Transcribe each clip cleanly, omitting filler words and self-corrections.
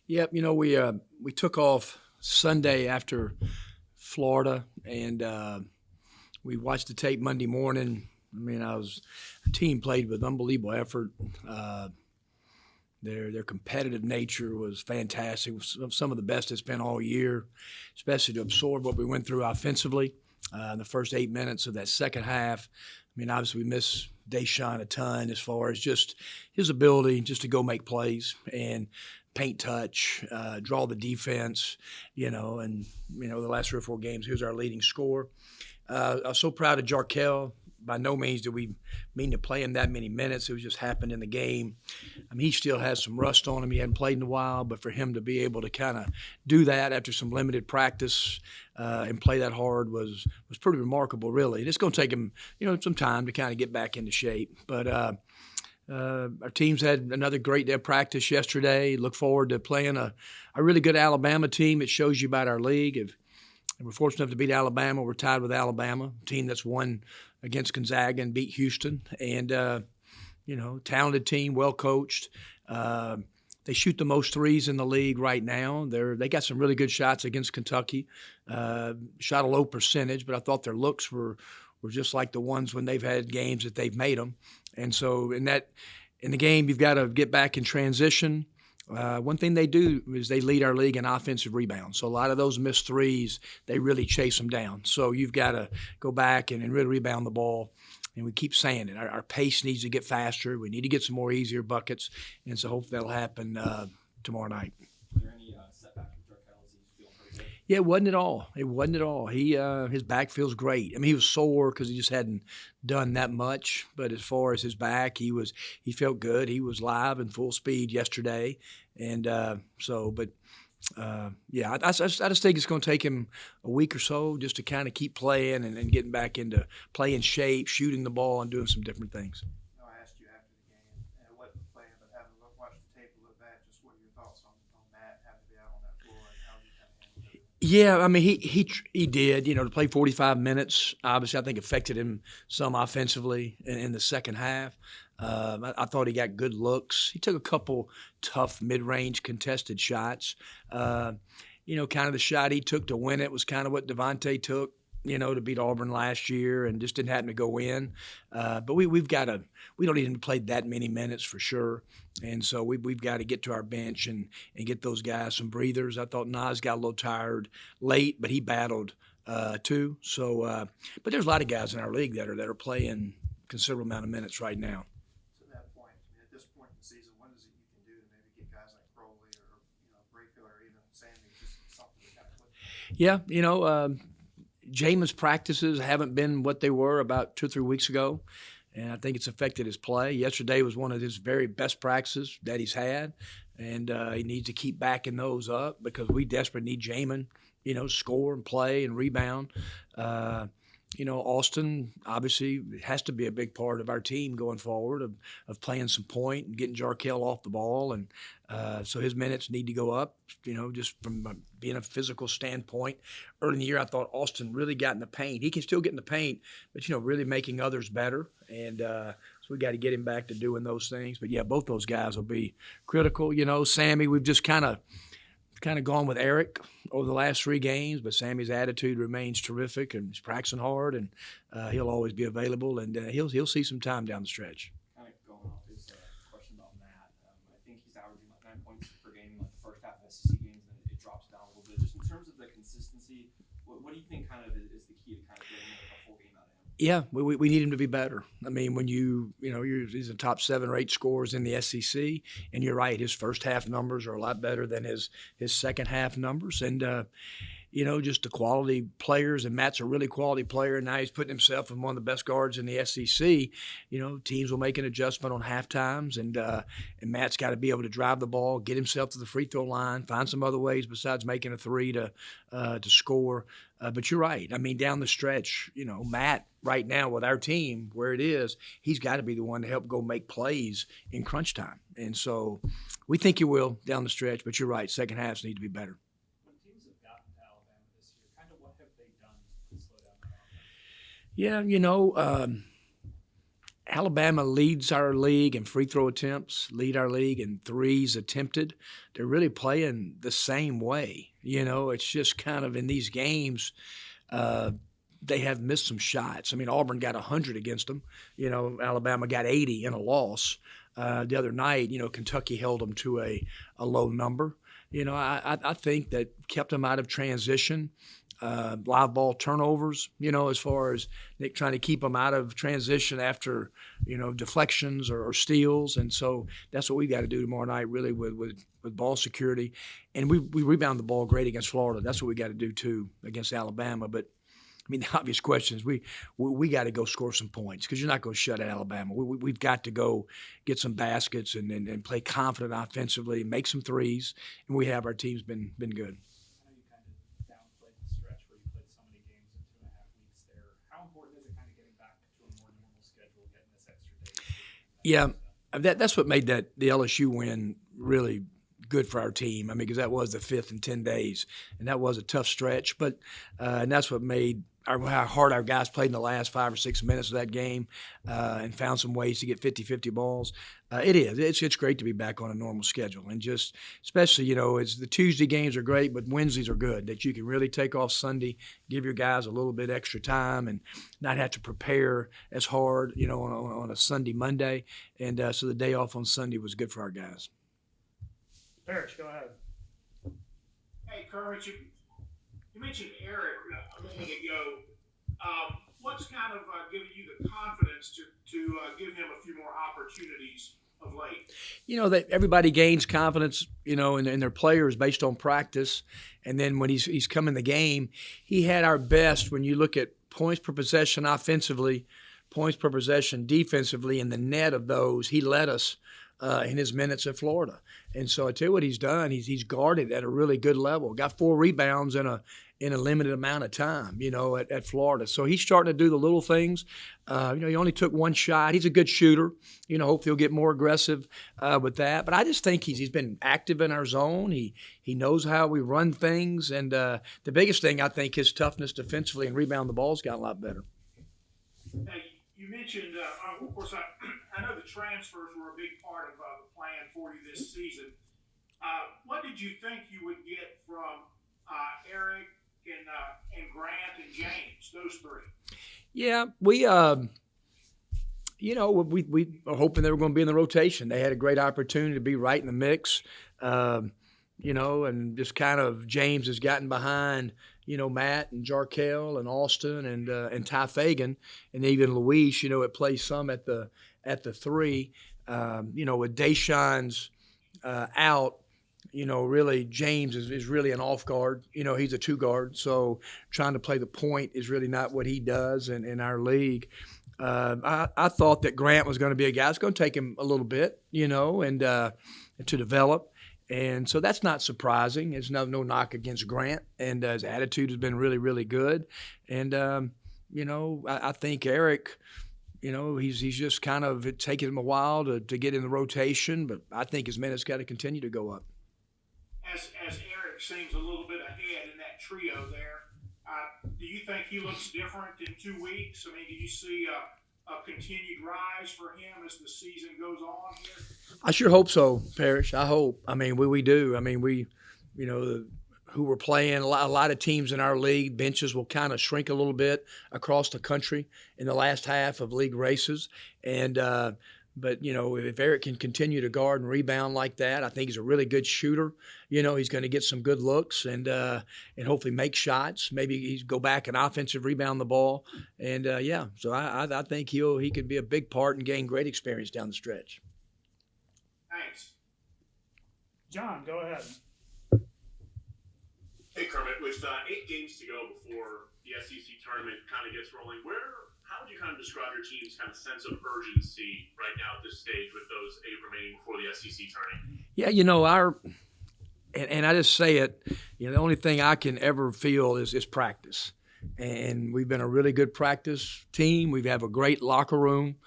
Yep, we took off Sunday after Florida, and we watched the tape Monday morning. I mean, the team played with unbelievable effort. Uh, their competitive nature was fantastic. It was some of the best it's been all year, especially to absorb what we went through offensively in the first 8 minutes of that second half. I mean, obviously we miss Deshaun a ton as far as just his ability just to go make plays and paint touch, draw the defense, and the last 3 or 4 games he was our leading scorer. I was so proud of Jarkel. By no means did we mean to play him that many minutes. It was just happened in the game. I mean, he still has some rust on him. He hadn't played in a while, but for him to be able to kind of do that after some limited practice and play that hard was pretty remarkable, really. And it's going to take him, some time to kind of get back into shape. But our teams had another great day of practice yesterday. Look forward to playing a really good Alabama team. It shows you about our league. If we're fortunate enough to beat Alabama, we're tied with Alabama, a team that's won against Gonzaga and beat Houston. And, talented team, well coached. They shoot the most threes in the league right now. They got some really good shots against Kentucky. Shot a low percentage, but I thought their looks were just like the ones when they've had games that they've made them. And so in the game, you've got to get back in transition. One thing they do is they lead our league in offensive rebounds. So a lot of those missed threes, they really chase them down. So you've got to go back and really rebound the ball. And we keep saying it. Our pace needs to get faster. We need to get some more easier buckets. And so hopefully that'll happen tomorrow night. Were there any setbacks with Jarkel? Is he feeling pretty good? Yeah, it wasn't at all. It wasn't at all. His back feels great. I mean, he was sore because he just hadn't done that much. But as far as his back, he felt good. He was live and full speed yesterday, and yeah, I just think it's going to take him a week or so just to kind of keep playing and getting back into playing shape, shooting the ball, and doing some different things. No, I asked you after the game, and it wasn't playing, but having watched the tape a little bit, just what are your thoughts on Matt having to be out on that floor and how he kind of handled it? Yeah, I mean he did. To play 45 minutes, obviously I think affected him some offensively in the second half. I thought he got good looks. He took a couple tough mid-range contested shots. Kind of the shot he took to win it was kind of what Devontae took. To beat Auburn last year and just didn't happen to go in. But we don't need him to play that many minutes for sure. And so we've got to get to our bench and get those guys some breathers. I thought Nas got a little tired late, but he battled too. So, but there's a lot of guys in our league that are playing considerable amount of minutes right now. To that point, I mean, at this point in the season, what is it you can do to maybe get guys like Crowley or Brayfield or even Sammy just something to kind of click? Yeah, Jamon's practices haven't been what they were about 2 or 3 weeks ago, and I think it's affected his play. Yesterday was one of his very best practices that he's had, and he needs to keep backing those up because we desperately need Jamon, score and play and rebound. Austin obviously has to be a big part of our team going forward of playing some point and getting Jarkel off the ball. And so his minutes need to go up, just from being a physical standpoint. Early in the year, I thought Austin really got in the paint. He can still get in the paint, but, really making others better. And so we got to get him back to doing those things. But, yeah, both those guys will be critical. Sammy, we've just kind of gone with Eric over the last 3 games, but Sammy's attitude remains terrific, and he's practicing hard, and he'll always be available, and he'll see some time down the stretch. Kind of going off his question about Matt, I think he's averaging like 9 points per game in like the first half of SEC games, and it drops down a little bit. Just in terms of the consistency, what do you think kind of is the key to kind of getting a full game out of him? Yeah, we need him to be better. I mean, when he's in top 7 or 8 scorers in the SEC, and you're right, his first half numbers are a lot better than his second half numbers, and just the quality players. And Matt's a really quality player, and now he's putting himself in one of the best guards in the SEC. Teams will make an adjustment on half times, and Matt's got to be able to drive the ball, get himself to the free throw line, find some other ways besides making a three to score. But you're right. I mean, down the stretch, Matt right now with our team where it is, he's got to be the one to help go make plays in crunch time. And so we think he will down the stretch. But you're right. Second halves need to be better. When teams have gotten to Alabama this year, kind of what have they done to slow down their offense? Yeah, Alabama leads our league in free throw attempts, lead our league in threes attempted. They're really playing the same way. It's just kind of in these games, they have missed some shots. I mean, Auburn got 100 against them. Alabama got 80 in a loss. The other night, Kentucky held them to a low number. I think that kept them out of transition. Live ball turnovers, as far as Nick trying to keep them out of transition after, deflections or steals. And so that's what we got to do tomorrow night, really, with ball security. And we rebound the ball great against Florida. That's what we got to do, too, against Alabama. But, I mean, the obvious question is we got to go score some points because you're not going to shut out Alabama. We've got to go get some baskets and play confident offensively, make some threes. And we have. Our team's been good. I know you kind of downplayed the stretch where you played so many games in 2.5 weeks there. How important is it kind of getting back to a more normal schedule, getting this extra day? Yeah, that's what made the LSU win really good for our team. I mean, because that was the 5th in 10 days, and that was a tough stretch. But and that's what made how hard our guys played in the last 5 or 6 minutes of that game, and found some ways to get 50-50 balls. It's great to be back on a normal schedule, and just especially it's the Tuesday games are great, but Wednesdays are good that you can really take off Sunday, give your guys a little bit extra time, and not have to prepare as hard on a Sunday Monday, and so the day off on Sunday was good for our guys. Parrish, go ahead. Hey, Kermit, you mentioned Eric a minute ago. What's kind of giving you the confidence to give him a few more opportunities of late? That everybody gains confidence, in their players based on practice, and then when he's come in the game, he had our best when you look at points per possession offensively, points per possession defensively, and the net of those, he led us in his minutes at Florida. And so I tell you what he's done. He's guarded at a really good level. Got 4 rebounds in a limited amount of time, at Florida. So he's starting to do the little things. He only took 1 shot. He's a good shooter. Hopefully he'll get more aggressive with that. But I just think he's been active in our zone. He knows how we run things. And the biggest thing, I think, his toughness defensively and rebound the ball's got a lot better. Now, you mentioned, of course, I know the transfers were a big part of the plan for you this season. What did you think you would get from Eric and Grant and James, those 3? Yeah, we were hoping they were going to be in the rotation. They had a great opportunity to be right in the mix, and just kind of James has gotten behind, Matt and Jarkel and Austin and Ty Fagan, and even Luis, it plays some at the 3. With Deshaun's out, really James is really an off guard. He's a 2 guard, so trying to play the point is really not what he does in our league. I thought that Grant was going to be a guy. It's going to take him a little bit, and to develop. And so that's not surprising. There's no knock against Grant, and his attitude has been really, really good. And, I think Eric, he's just kind of taking him a while to get in the rotation, but I think his minutes got to continue to go up. As Eric seems a little bit ahead in that trio there, do you think he looks different in 2 weeks? I mean, do you see a continued rise for him as the season goes on here? I sure hope so, Parrish. I hope. I mean, we do. I mean, who we're playing, a lot of teams in our league, benches will kind of shrink a little bit across the country in the last half of league races. And but if Eric can continue to guard and rebound like that, I think he's a really good shooter. He's going to get some good looks and hopefully make shots. Maybe he's go back and offensive rebound the ball. And so I think he could be a big part and gain great experience down the stretch. Thanks. John, go ahead. Hey, Kermit, with 8 games to go before the SEC tournament kind of gets rolling, how would you kind of describe your team's kind of sense of urgency right now at this stage with those 8 remaining before the SEC tournament? Yeah, and I just say it, the only thing I can ever feel is practice. And we've been a really good practice team. We have a great locker room.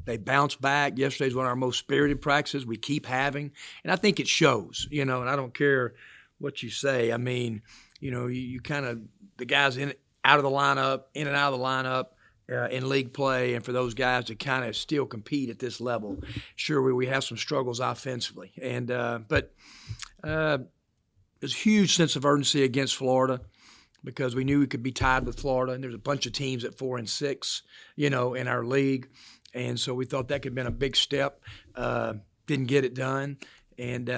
They bounce back. Yesterday's one of our most spirited practices we keep having. And I think it shows, and I don't care what you say. I mean, you kind of, the guys out of the lineup, in and out of the lineup, in league play, and for those guys to kind of still compete at this level. Sure, we have some struggles offensively, and but there's a huge sense of urgency against Florida because we knew we could be tied with Florida, and there's a bunch of teams at 4 and 6, in our league, and so we thought that could have been a big step. Didn't get it done, and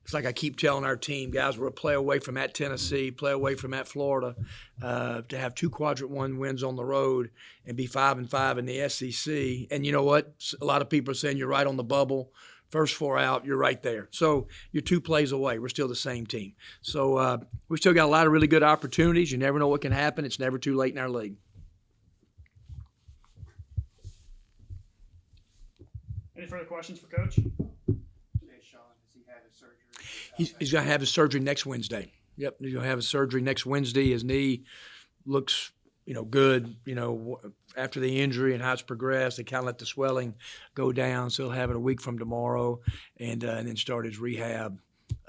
it's like I keep telling our team, guys, we're a play away from at Tennessee, play away from at Florida, to have 2 quadrant 1 wins on the road and be 5-5 in the SEC. And you know what? A lot of people are saying you're right on the bubble. First 4 out, you're right there. So you're 2 plays away. We're still the same team. So we still got a lot of really good opportunities. You never know what can happen. It's never too late in our league. Any further questions for Coach? Jay Sean, has he had his surgery? He's going to have his surgery next Wednesday. Yep, he's going to have his surgery next Wednesday. His knee looks, good, after the injury and how it's progressed. They kind of let the swelling go down, so he'll have it a week from tomorrow and then start his rehab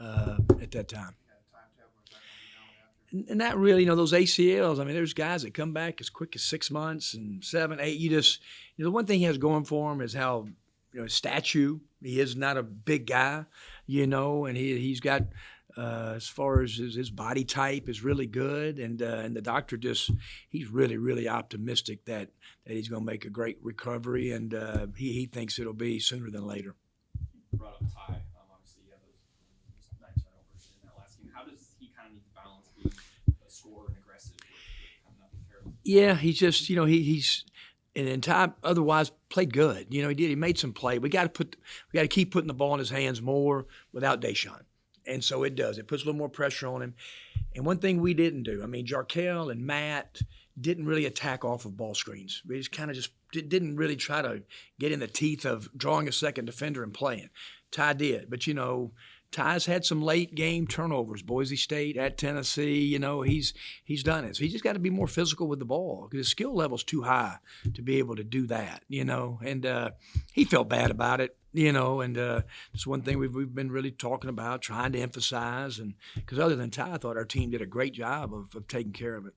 at that time. And not really, those ACLs, there's guys that come back as quick as 6 months and 7, 8. The one thing he has going for him is how, his stature. He is not a big guy, and he's got, as far as his body type is really good. And the doctor he's really, really optimistic that he's going to make a great recovery. And he thinks it'll be sooner than later. You brought up Ty. Obviously, you had those 9 turnovers in that last game. How does he kind of need to balance being a scorer and aggressive with kind of not being careless? Yeah, he's just, he's – and Ty otherwise played good. He made some play. We got to keep putting the ball in his hands more without Deshaun. And so it does. It puts a little more pressure on him. And one thing we didn't do, Jarkel and Matt didn't really attack off of ball screens. We just kind of didn't really try to get in the teeth of drawing a second defender and playing. Ty did. But, Ty's had some late game turnovers. Boise State, at Tennessee, he's done it. So he just got to be more physical with the ball because his skill level's too high to be able to do that, And he felt bad about it, And it's one thing we've been really talking about, trying to emphasize. And because other than Ty, I thought our team did a great job of taking care of it.